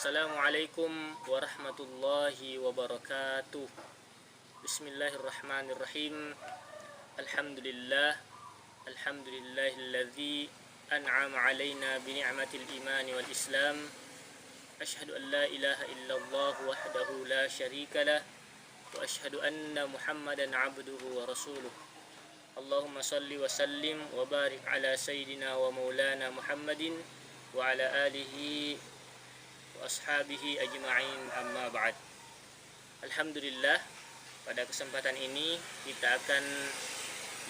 Assalamualaikum warahmatullahi wabarakatuh. Bismillahirrahmanirrahim. Alhamdulillah. Alhamdulillahilladzi an'ama alaina bi ni'matil imani wal islam. Asyhadu an la ilaha illallah wahdahu la syarika lah wa asyhadu anna Muhammadan abduhu wa rasuluh. Allahumma salli wa sallim wa barik ala sayyidina wa maulana Muhammadin wa ala alihi wa ashabihi ajma'in, amma ba'd. Alhamdulillah, pada kesempatan ini kita akan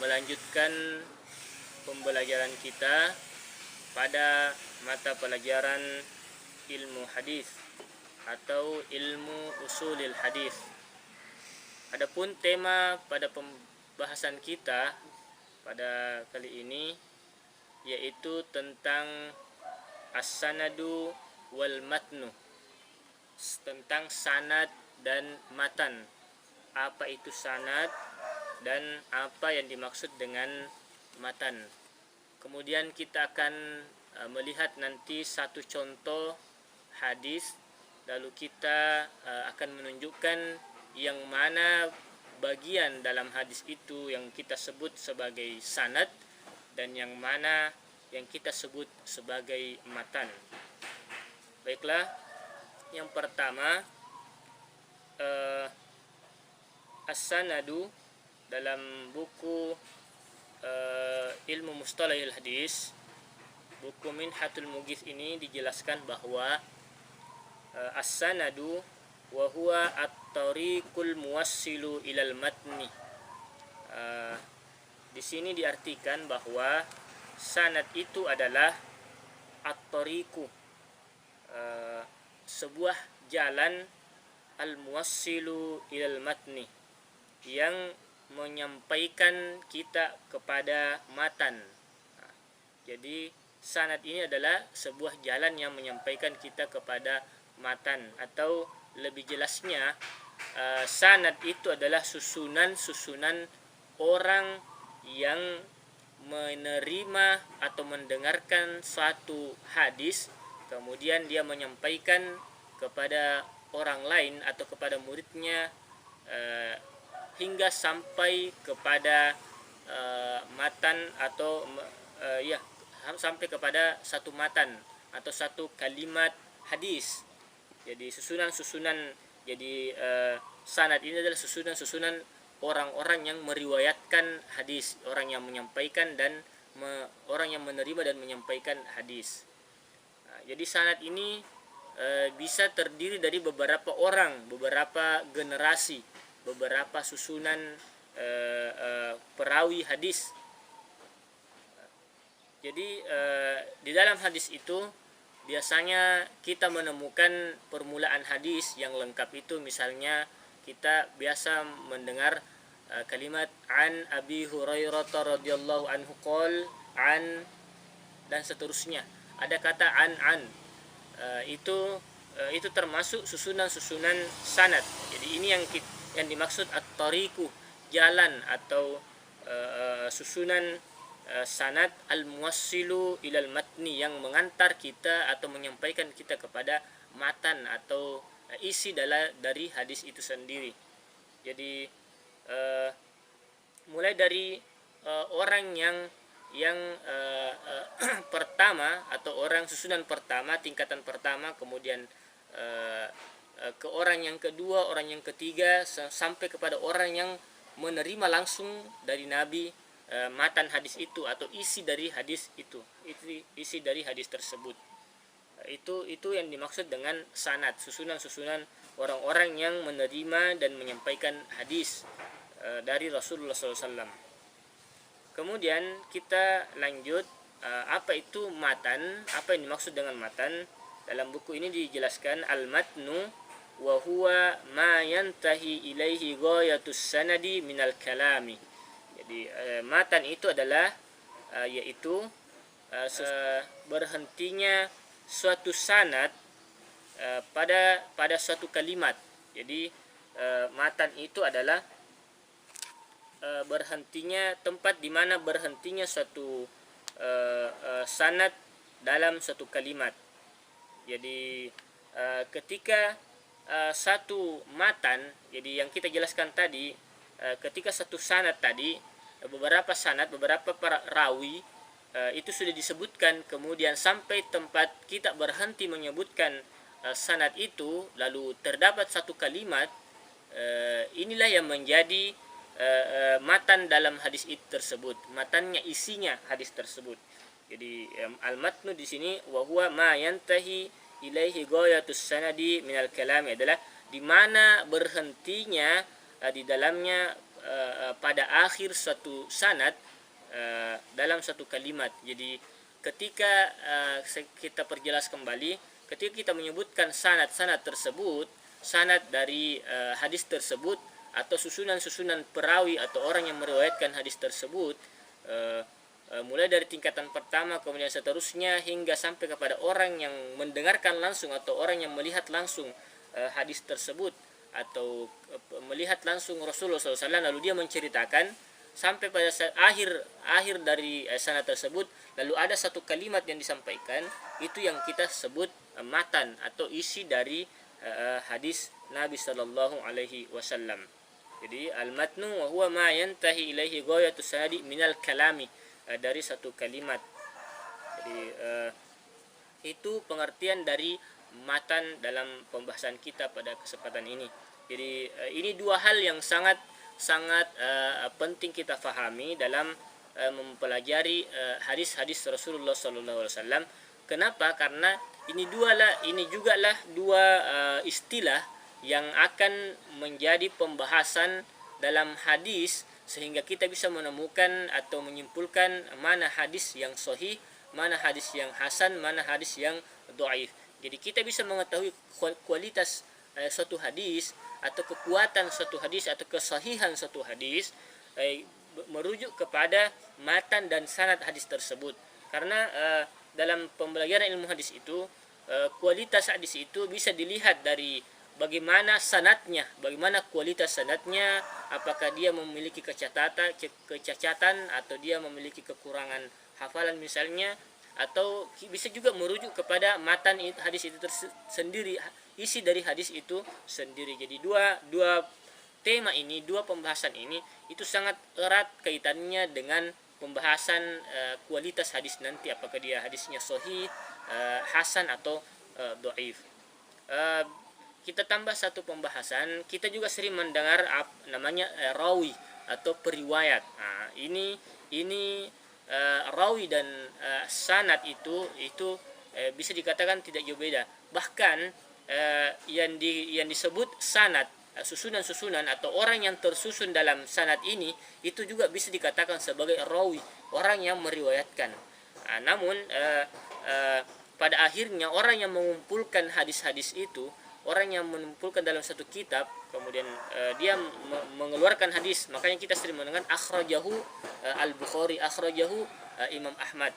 melanjutkan pembelajaran kita pada mata pelajaran ilmu hadis atau ilmu usulil hadis. Adapun tema pada pembahasan kita pada kali ini yaitu tentang as-sanadu wal matnu, tentang sanad dan matan. Apa itu sanad dan apa yang dimaksud dengan matan. Kemudian kita akan melihat nanti satu contoh hadis, lalu kita akan menunjukkan yang mana bagian dalam hadis itu yang kita sebut sebagai sanad dan yang mana yang kita sebut sebagai matan. Baiklah, yang pertama as-sanadu dalam buku ilmu mustalahil hadis, buku Minhatul Mughith ini dijelaskan bahwa as-sanadu wa huwa at-tariqul muwassilu ilal matni. Di sini diartikan bahwa sanad itu adalah at-tariqu, sebuah jalan al-muwassilu ilal matni, yang menyampaikan kita kepada matan. Jadi sanad ini adalah sebuah jalan yang menyampaikan kita kepada matan, atau lebih jelasnya sanad itu adalah susunan orang yang menerima atau mendengarkan suatu hadis, kemudian dia menyampaikan kepada orang lain atau kepada muridnya hingga sampai kepada matan atau sampai kepada satu matan atau satu kalimat hadis. Jadi susunan, jadi sanad ini adalah susunan orang-orang yang meriwayatkan hadis, orang yang menyampaikan dan orang yang menerima dan menyampaikan hadis. Jadi sanad ini bisa terdiri dari beberapa orang, beberapa generasi, beberapa susunan perawi hadis. Jadi di dalam hadis itu biasanya kita menemukan permulaan hadis yang lengkap itu, misalnya kita biasa mendengar kalimat an Abi Hurairah radhiyallahu anhu qol an, dan seterusnya. Ada kata an itu termasuk susunan sanad. Jadi ini yang dimaksud at-tariqu, jalan atau susunan sanad al-muwassilu ilal matni, yang mengantar kita atau menyampaikan kita kepada matan atau isi dari hadis itu sendiri. Jadi mulai dari orang yang pertama atau orang susunan pertama, tingkatan pertama, kemudian ke orang yang kedua, orang yang ketiga, sampai kepada orang yang menerima langsung dari Nabi matan hadis itu atau isi dari hadis itu, isi dari hadis tersebut. Itu yang dimaksud dengan sanad, susunan orang-orang yang menerima dan menyampaikan hadis dari Rasulullah SAW. Kemudian kita lanjut, apa itu matan, apa yang dimaksud dengan matan. Dalam buku ini dijelaskan al-matnu wa huwa ma yantahi ilaihi ghayatus sanadi minal kalami. Jadi matan itu adalah yaitu berhentinya suatu sanad pada suatu kalimat. Jadi matan itu adalah berhentinya tempat di mana berhentinya suatu sanad dalam suatu kalimat. Jadi ketika satu matan, jadi yang kita jelaskan tadi, ketika satu sanad tadi, beberapa sanad, beberapa para rawi itu sudah disebutkan, kemudian sampai tempat kita berhenti menyebutkan sanad itu, lalu terdapat satu kalimat, inilah yang menjadi matan dalam hadis itu tersebut, matannya, isinya hadis tersebut. Jadi al-matnu di sini wa huwa ma yantahi ilaihi ghayatus sanadi minal kalami, adalah di mana berhentinya di dalamnya pada akhir suatu sanad dalam satu kalimat. Jadi ketika kita perjelas kembali, ketika kita menyebutkan sanad-sanad tersebut, sanad dari hadis tersebut atau susunan-susunan perawi atau orang yang meriwayatkan hadis tersebut, mulai dari tingkatan pertama kemudian seterusnya hingga sampai kepada orang yang mendengarkan langsung atau orang yang melihat langsung hadis tersebut atau melihat langsung Rasulullah SAW, lalu dia menceritakan sampai pada akhir dari sanad tersebut, lalu ada satu kalimat yang disampaikan, itu yang kita sebut matan atau isi dari hadis Nabi Sallallahu Alaihi Wasallam. Jadi al-matnu wa huwa ma yantahi ilaihi ghayatus sanadi minal kalami, dari satu kalimat. Jadi itu pengertian dari matan dalam pembahasan kita pada kesempatan ini. Jadi ini dua hal yang sangat penting kita fahami dalam mempelajari hadis-hadis Rasulullah SAW. Kenapa? Karena ini juga lah dua istilah yang akan menjadi pembahasan dalam hadis, sehingga kita bisa menemukan atau menyimpulkan mana hadis yang sahih, mana hadis yang hasan, mana hadis yang dhaif. Jadi kita bisa mengetahui kualitas suatu hadis atau kekuatan suatu hadis atau kesahihan suatu hadis merujuk kepada matan dan sanad hadis tersebut. Karena dalam pembelajaran ilmu hadis itu, kualitas hadis itu bisa dilihat dari bagaimana sanadnya, bagaimana kualitas sanadnya, apakah dia memiliki kecacatan atau dia memiliki kekurangan hafalan misalnya, atau bisa juga merujuk kepada matan hadis itu sendiri, isi dari hadis itu sendiri. Jadi dua tema ini, dua pembahasan ini itu sangat erat kaitannya dengan pembahasan kualitas hadis nanti, apakah dia hadisnya sahih, hasan atau dhaif. Kita tambah satu pembahasan, kita juga sering mendengar namanya rawi atau periwayat. Nah, ini rawi dan sanad itu bisa dikatakan tidak jauh beda. Bahkan yang disebut sanad, susunan-susunan atau orang yang tersusun dalam sanad ini, itu juga bisa dikatakan sebagai rawi, orang yang meriwayatkan. Namun pada akhirnya orang yang mengumpulkan hadis-hadis itu, orang yang mengumpulkan dalam satu kitab, kemudian dia mengeluarkan hadis, makanya kita sering mendengar akhrajahu al-Bukhari, akhrajahu Imam Ahmad.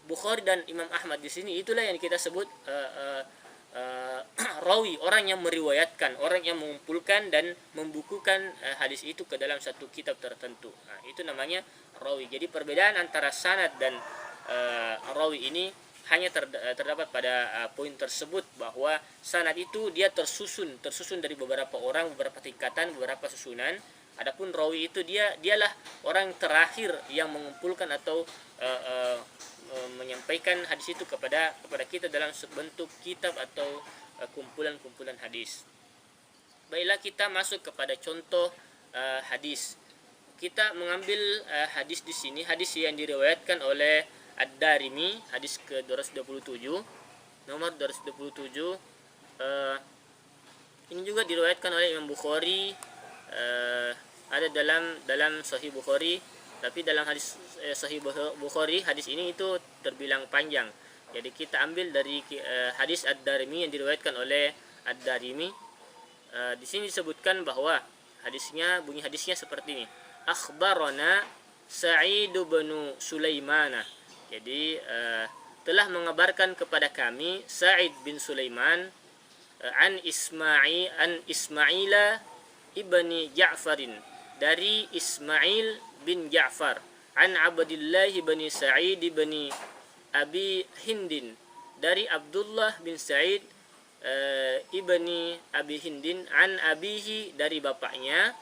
Bukhari dan Imam Ahmad di sini itulah yang kita sebut rawi, orang yang meriwayatkan, orang yang mengumpulkan dan membukukan hadis itu ke dalam satu kitab tertentu. Itu namanya rawi. Jadi perbedaan antara sanad dan rawi ini hanya terdapat pada poin tersebut, bahwa sanad itu dia tersusun dari beberapa orang, beberapa tingkatan, beberapa susunan. Adapun rawi itu dialah orang terakhir yang mengumpulkan atau menyampaikan hadis itu kepada kita dalam bentuk kitab atau kumpulan-kumpulan hadis. Baiklah, kita masuk kepada contoh hadis. Kita mengambil hadis di sini, hadis yang diriwayatkan oleh Ad-Darimi, hadis ke-227, nomor 227. Ini juga diriwayatkan oleh Imam Bukhari, ada dalam Sahih Bukhari, tapi dalam hadis Sahih Bukhari, hadis ini itu terbilang panjang. Jadi kita ambil dari hadis Ad-Darimi yang diriwayatkan oleh Ad-Darimi. Di sini disebutkan bahwa bunyi hadisnya seperti ini. Akhbarana Sa'id bin Sulaiman. Jadi telah mengabarkan kepada kami Sa'id bin Sulaiman an Ismaila ibni Ja'farin, dari Ismail bin Ja'far, an Abdullah bin Sa'id bin Abi Hindin, dari Abdullah bin Sa'id ibni Abi Hindin an abihi, dari bapaknya,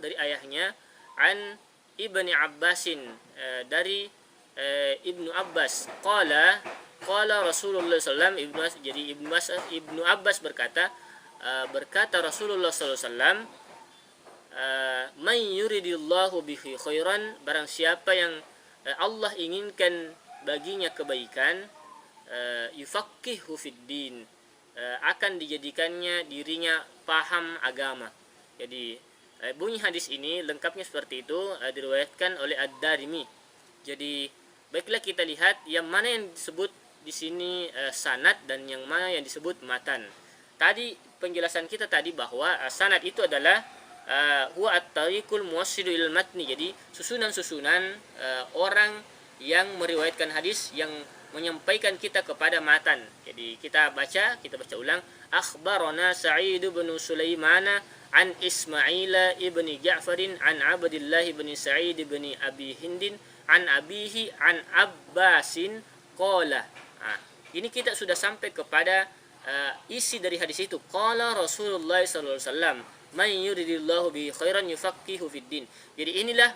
dari ayahnya, an ibni Abbasin, dari Ibnu Abbas, qala Rasulullah SAW. Jadi Ibnu Abbas berkata, berkata Rasulullah SAW, man yuridillahu bihi khairan, barang siapa yang Allah inginkan baginya kebaikan, yufaqihu fid din, akan dijadikannya dirinya paham agama. Jadi bunyi hadis ini lengkapnya seperti itu, diriwayatkan oleh Ad-Darimi. Jadi baiklah kita lihat yang mana yang disebut di sini sanad dan yang mana yang disebut matan. Tadi penjelasan kita tadi bahwa sanad itu adalah huwa at-tariqul muwassilu ilal matni. Jadi susunan-susunan orang yang meriwayatkan hadis yang menyampaikan kita kepada matan. Jadi kita baca ulang. Akhbarana Sa'id bin Sulaiman an Ismail ibni Ja'farin an Abdullah ibni Sa'id ibni Abi Hindin an abihi an Abbasin qala. Ini kita sudah sampai kepada isi dari hadis itu. Qala Rasulullah sallallahu alaihi wasallam, man yuridillahu bi khairan yufaqihu fid din. Jadi inilah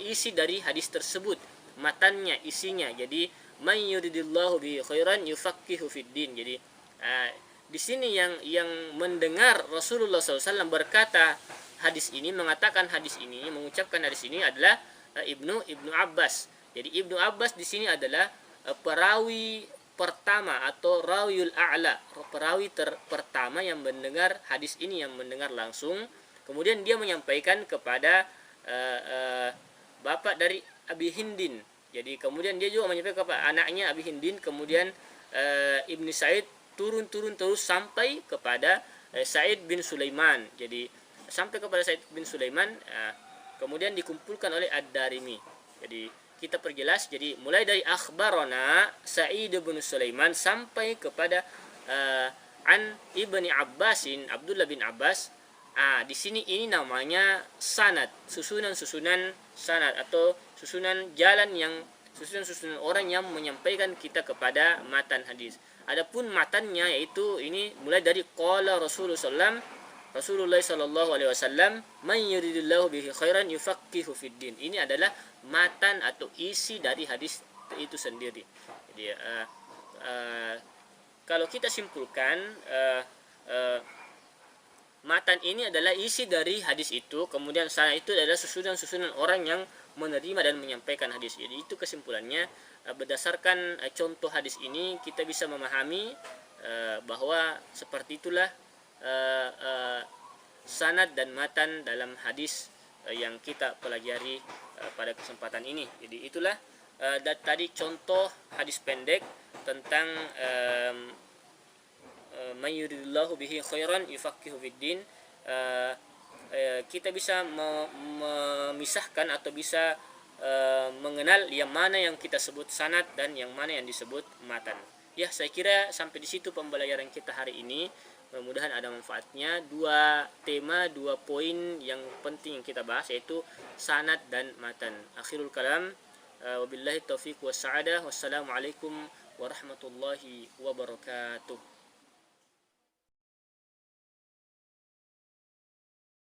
isi dari hadis tersebut, matannya, isinya. Jadi man yuridillahu bi khairan yufaqihu fid din. Jadi di sini yang mendengar Rasulullah SAW berkata hadis ini, mengatakan hadis ini, mengucapkan hadis ini adalah Ibnu Abbas. Jadi Ibnu Abbas di sini adalah perawi pertama atau rawiul a'la, perawi pertama yang mendengar hadis ini, yang mendengar langsung. Kemudian dia menyampaikan kepada bapak dari Abi Hindin. Jadi kemudian dia juga menyampaikan kepada anaknya Abi Hindin. Kemudian Ibnu Sa'id turun terus sampai kepada Sa'id bin Sulaiman. Jadi sampai kepada Sa'id bin Sulaiman, kemudian dikumpulkan oleh Ad-Darimi. Jadi kita perjelas, jadi mulai dari akhbarana Sa'id bin Sulaiman sampai kepada an ibni Abbasin, Abdullah bin Abbas. Di sini ini namanya sanad, susunan sanad atau susunan orang yang menyampaikan kita kepada matan hadis. Adapun matannya yaitu ini mulai dari qala Rasulullah sallallahu alaihi wasallam, man yuridillahu bihi khairan yufaqihu fid din. Ini adalah matan atau isi dari hadis itu sendiri. Jadi kalau kita simpulkan, matan ini adalah isi dari hadis itu, kemudian sanad itu adalah susunan orang yang menerima dan menyampaikan hadis. Jadi itu kesimpulannya. Berdasarkan contoh hadis ini kita bisa memahami bahwa seperti itulah sanad dan matan dalam hadis yang kita pelajari pada kesempatan ini. Jadi itulah tadi contoh hadis pendek tentang man yuridillahu bihi khairan yufaqihu fid din. Kita bisa memisahkan atau bisa mengenal yang mana yang kita sebut sanad dan yang mana yang disebut matan. Ya, saya kira sampai di situ pembelajaran kita hari ini. Mudah-mudahan ada manfaatnya. Dua poin yang penting yang kita bahas, yaitu sanad dan matan. Akhirul kalam, wabillahi taufiq wassa'adah. Wassalamualaikum warahmatullahi wabarakatuh.